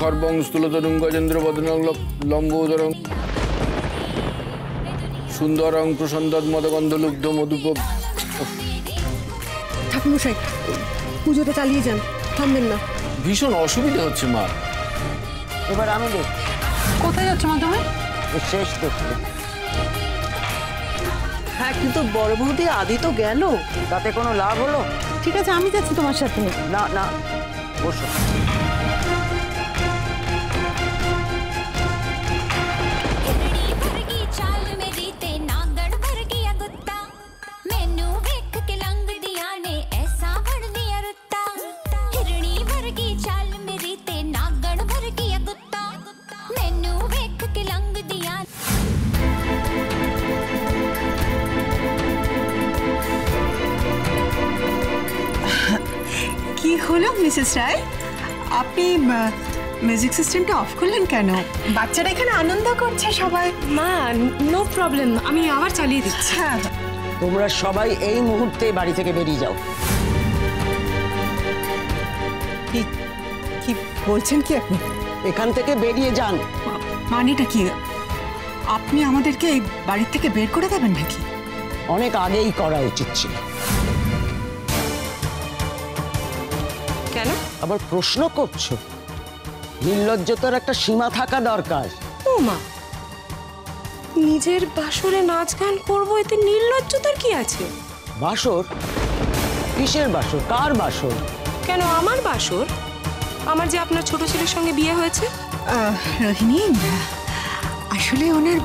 খর্বং স্থূলতরুং গজেন্দ্র বদনং লম্বোদরং সুন্দরং প্রসন্দদ মদগন্ধ লুব্ধ মধুপ। ঠাকুরমশাই, পুজোটা চালিয়ে যান, থামবেন না। ভীষণ অসুবিধা হচ্ছে মা। এবার আমি দেখ। কোথায় যাচ্ছে মা তুমি? শেষ দেখতে। হ্যাঁ, কিন্তু বড় বৌদি আদি তো গেল, তাতে কোনো লাভ হলো? ঠিক আছে, আমি যাচ্ছি তোমার সাথে। না না, বসো। কি হলো মিসেস রায়, আপনি মিউজিক সিস্টেমটা অফ করলেন কেন? বাচ্চারা এখানে আনন্দ করছে সবাই। মা, নো প্রবলেম, আমি আবার চালিয়ে দিচ্ছি। হ্যাঁ, তোমরা সবাই এই মুহূর্তে বাড়ি থেকে বেরিয়ে যাও। কি বলছেন কি আপনি? এখান থেকে বেরিয়ে যান। মানেটা কি? আপনি আমাদেরকে এই বাড়ির থেকে বের করে দেবেন নাকি? অনেক আগেই করা উচিত ছিল। কেন আবার প্রশ্ন করছো? নির্লজ্জতার একটা সীমা থাকা দরকার। ও মা, নিজের বাসরে নাচ গান করবো, এতে নির্লজ্জতার কি আছে? বাসর? কিসের বাসর? কার বাসর? কেন আমার বাসর? আমার যে আপনার ছোট ছেলের সঙ্গে বিয়ে হয়েছে। রোহিণী, আসলে ওনার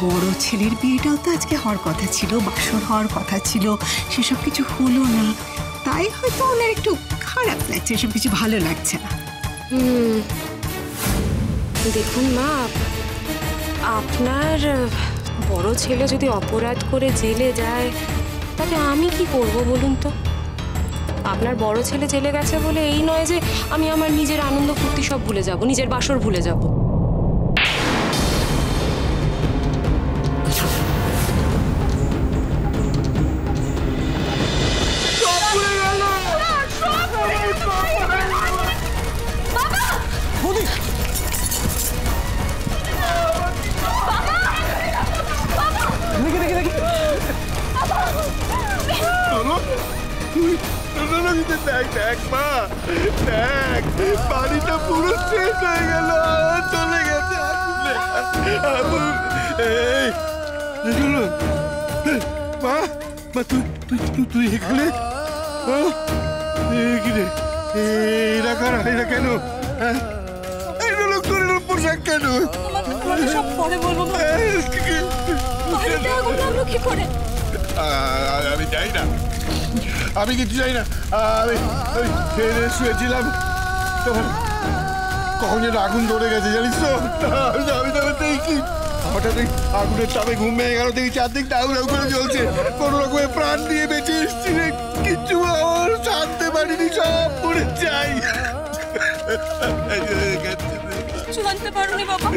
বড় ছেলের বিয়েটাও তো আজকে হওয়ার কথা ছিল, বাসর হওয়ার কথা ছিল, সেসব কিছু হলো না, তাই হয়তো ওনার একটু খারাপ লাগছে, এসব কিছু ভালো লাগছে না। দেখুন মা, আপনার বড় ছেলে যদি অপরাধ করে জেলে যায়, তাতে আমি কি করব বলুন তো? আপনার বড় ছেলে জেলে গেছে বলে এই নয় যে আমি আমার নিজের আনন্দ ফুর্তি সব ভুলে যাব, নিজের বাসর ভুলে যাব। দেখ মা, দেখ বাড়িটা পুরো শেষ হয়ে গেল, চলে গেছে আগুন। মা, মা তুই তুই তুই এখানে? এরা কারা? এরা কেন? পোশাক কেন? সব পরে বলবো। কি করে? আমি যাই না, আমি কিছু চাই না। আমি শুয়েছিলাম, তখন কখন যেন আগুন ধরে গেছে জানিস তো। আমি তখন দেখি হঠাৎ আগুনের চাপে ঘুম ভেঙে গেল, দেখি চারদিক ডাউ ডাউ করে জ্বলছে। কোন রকমের প্রাণ দিয়ে বেঁচে এসছি রে, কিছু আমার জানতে পারিনি, সব পড়ে যাই। জানতে পারোনি বাবা?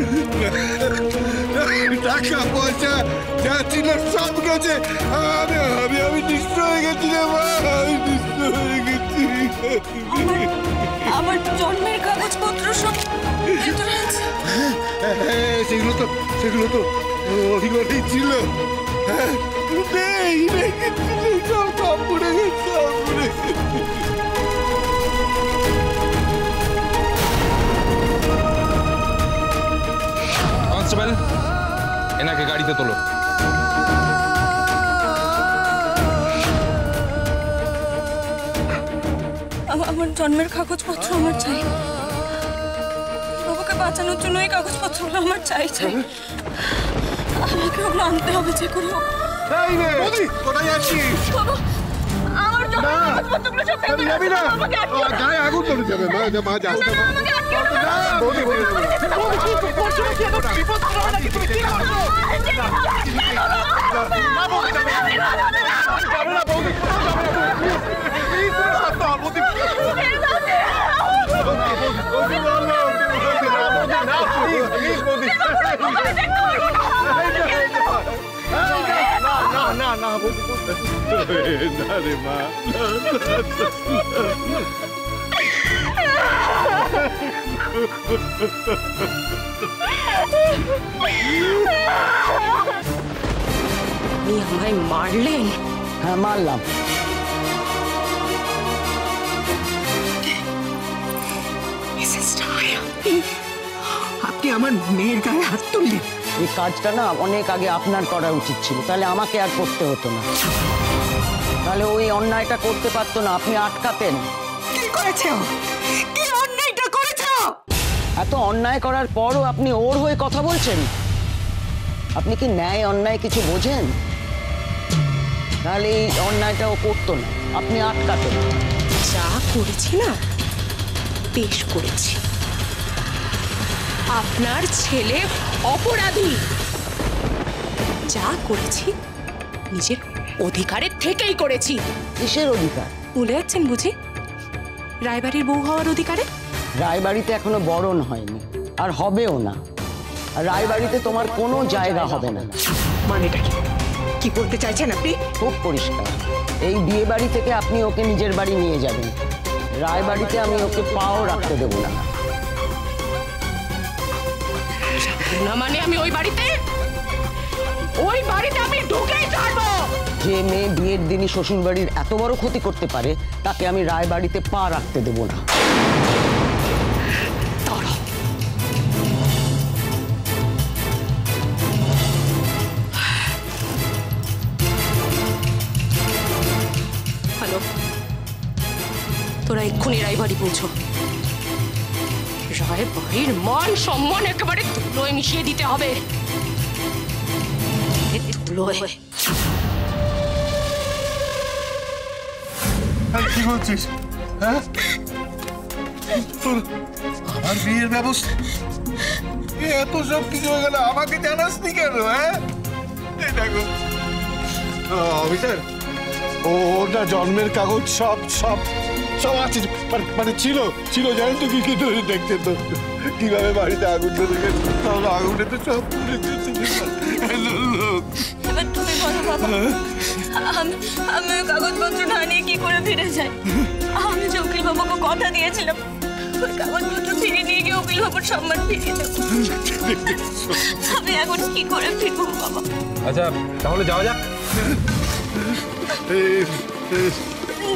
টাকা পয়সা যা ছিল সব গেছে। আমি নিঃস্ব হয়ে গেছি রে মা, আমি নিঃস্ব হয়ে গেছি। আমার জন্মের কাগজপত্র সব সেগুলো তো ওই ঘরেই ছিল। সব পড়ে গেছে, সব পড়ে গেছে। কনস্টেবল, এনাকে গাড়িতে তোলো। আমার জন্মের কাগজপত্র আমার চাই, বাবাকে বাঁচানোর জন্য এই কাগজপত্রগুলো আমার চাই। আমাকে ওগুলো আনতে হবে যে করে হোক। কোথায় যাচ্ছিস? বাবা, আমার জন্মের কাগজপত্রগুলো সব ফেলে যাবি না, গায়ে আগুন ধরে যাবে। মা যাস না, না রে মা। আপনি আমায় মারলেন? হ্যাঁ, মারলাম। আপনি আমার মেয়ের গায়ে হাত তুললেন। এই কাজটা না অনেক আগে আপনার করা উচিত ছিল, তাহলে আমাকে আর করতে হতো না। তাহলে ওই অন্যায়টা করতে পারতো না, আপনি আটকাতেন। কি করেছে ও? কি অন্যায়টা করেছে ও? এত অন্যায় করার পরও আপনি ওর হয়ে কথা বলছেন? আপনি কি ন্যায় অন্যায় কিছু বোঝেন? তাহলে এই অন্যায়টা ও করতো না, আপনি আটকাতেন। যা করেছি না, বেশ করেছি। আপনার ছেলে অপরাধী। যা করেছি নিজের অধিকারের থেকেই করেছি। কিসের অধিকার? ভুলে যাচ্ছেন বুঝি? রায়বাড়ির বউ হওয়ার অধিকারে। রায়বাড়িতে এখনো বরণ হয়নি, আর হবেও না। আর রায়বাড়িতে তোমার কোনো জায়গা হবে না। মানেটা কি? কি বলতে চাইছেন আপনি? খুব পরিষ্কার, এই বিয়ে বাড়ি থেকে আপনি ওকে নিজের বাড়ি নিয়ে যাবেন। রায়বাড়িতে আমি ওকে পাও রাখতে দেবো না। না মানে আমি ওই বাড়িতে আমি ঢুকেই ছাড়বো। যে মেয়ে বিয়ের দিনই শ্বশুর বাড়ির এত বড় ক্ষতি করতে পারে, তাকে আমি রায়বাড়িতে পা রাখতে দেবো না। হ্যালো, তোরা এক্ষুনি রায়বাড়ি পৌঁছো। রায়বাড়ির মান সম্মান একেবারে ধুলোয় মিশিয়ে দিতে হবে। ধুলোয়। কি করছিস? হ্যাঁ, তোর আমার বিয়ের ব্যবস্থা এত সব কিছু হয়ে গেল, আমাকে জানাসনি কেন? হ্যাঁ, এই দেখো অফিসার, ওটা জন্মের কাগজ সব সব সব আছে, মানে ছিল জানেন তো কি কি দেখতে তো কিভাবে বাড়িতে আগুন ধরে গেছে, আগুনে তো সব পুড়ে গেছে। এবার তুমি বলো বাবা, আমি ওই কাগজপত্র না নিয়ে কি করে ফিরে যাই? আমি যে উকিল বাবুকে কথা দিয়েছিলাম ওই কাগজপত্র ফিরে নিয়ে গিয়ে উকিল বাবুর সম্মান ফিরিয়ে দেবো। আমি এখন কি করে ফিরবো বাবা? আচ্ছা তাহলে যাওয়া যাক।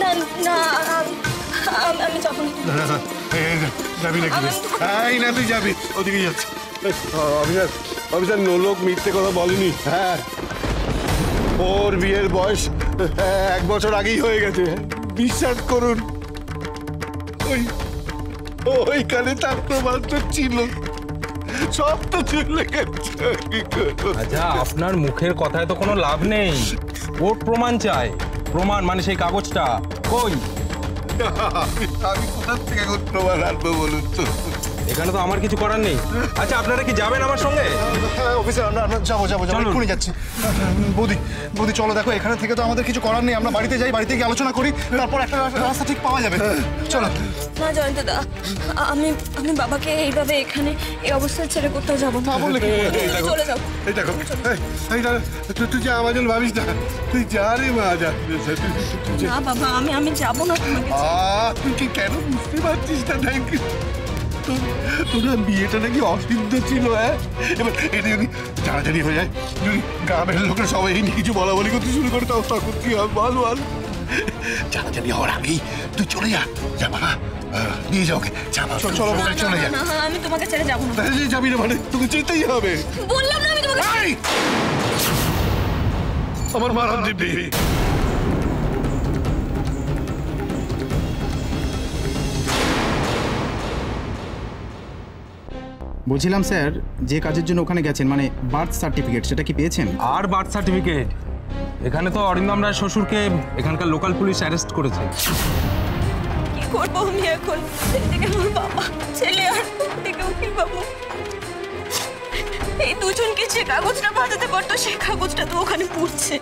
না না, আমি যাবো না। যাবি নাকি? এই না, তুই যাবি, ওদিকে যাচ্ছে। অফিসার নোলক মিথ্যে কথা বলেনি। হ্যাঁ, ওর বিয়ের বয়স 1 বছর আগেই হয়ে গেছে, বিশ্বাস করুন। ওইখানে তার প্রমাণ তো ছিল, সব তো চলে গেছে। আচ্ছা আপনার মুখের কথায় তো কোনো লাভ নেই, ওর প্রমাণ চাই। প্রমাণ মানে সেই কাগজটা কই? আমি কোথা থেকে এখন প্রমাণ আনবো বলুন তো? এখানে তো আমার কিছু করার নেই। আচ্ছা আপনারা কি যাবেন আমার সঙ্গে? অফিসার আমরা যাবো এক্ষুনি যাচ্ছি। বৌদি চলো, দেখো এখানে থেকে তো আমাদের কিছু করার নেই, আমরা বাড়িতে যাই, বাড়িতে গিয়ে আলোচনা করি, তারপর একটা রাস্তা ঠিক পাওয়া যাবে। চলো না জয়ন্ত দা, আমি বাবাকে এইভাবে এখানে এই অবস্থায় ছেড়ে কোথাও যাবো না। বললে কি? চলে যাও। এই দেখো, তুই যা, আমার জন্য ভাবিস না, তুই যা রে মা, যা। না বাবা, আমি যাবো না। তুই কি কেন বুঝতে পারছিস না? তোরা বিয়েটা নাকি অসিদ্ধ ছিল। হ্যাঁ, এবার এটা যদি জানাজানি হয়ে যায়, যদি গ্রামের লোকের সবাই কিছু বলা বলি করতে শুরু করে, তখন কি হবে বল? জানাজানি হওয়ার আগেই তুই চলে যা বাবা, নিয়ে যাও। চলো চলে যা। আমি তোমাকে ছেড়ে যাবো না। যাবি না মানে? তোকে যেতেই হবে। বললাম না আমি তোমাকে। আমার মারান দিবি। বলছিলাম স্যার, যে কাজের জন্য ওখানে গেছেন, মানে বার্থ সার্টিফিকেট, সেটা কি পেয়েছেন? আর বার্থ সার্টিফিকেট? এখানে তো অরিন্দম রায় শ্বশুরকে এখানকার লোকাল পুলিশ অ্যারেস্ট করেছে। কি করবো আমি এখন? একদিকে আমার বাবা, ছেলে, আর একদিকে উকিল বাবু। এই দুজনকে যে কাগজটা বাঁচাতে পারতো সেই কাগজটা তো ওখানে পুড়ছে।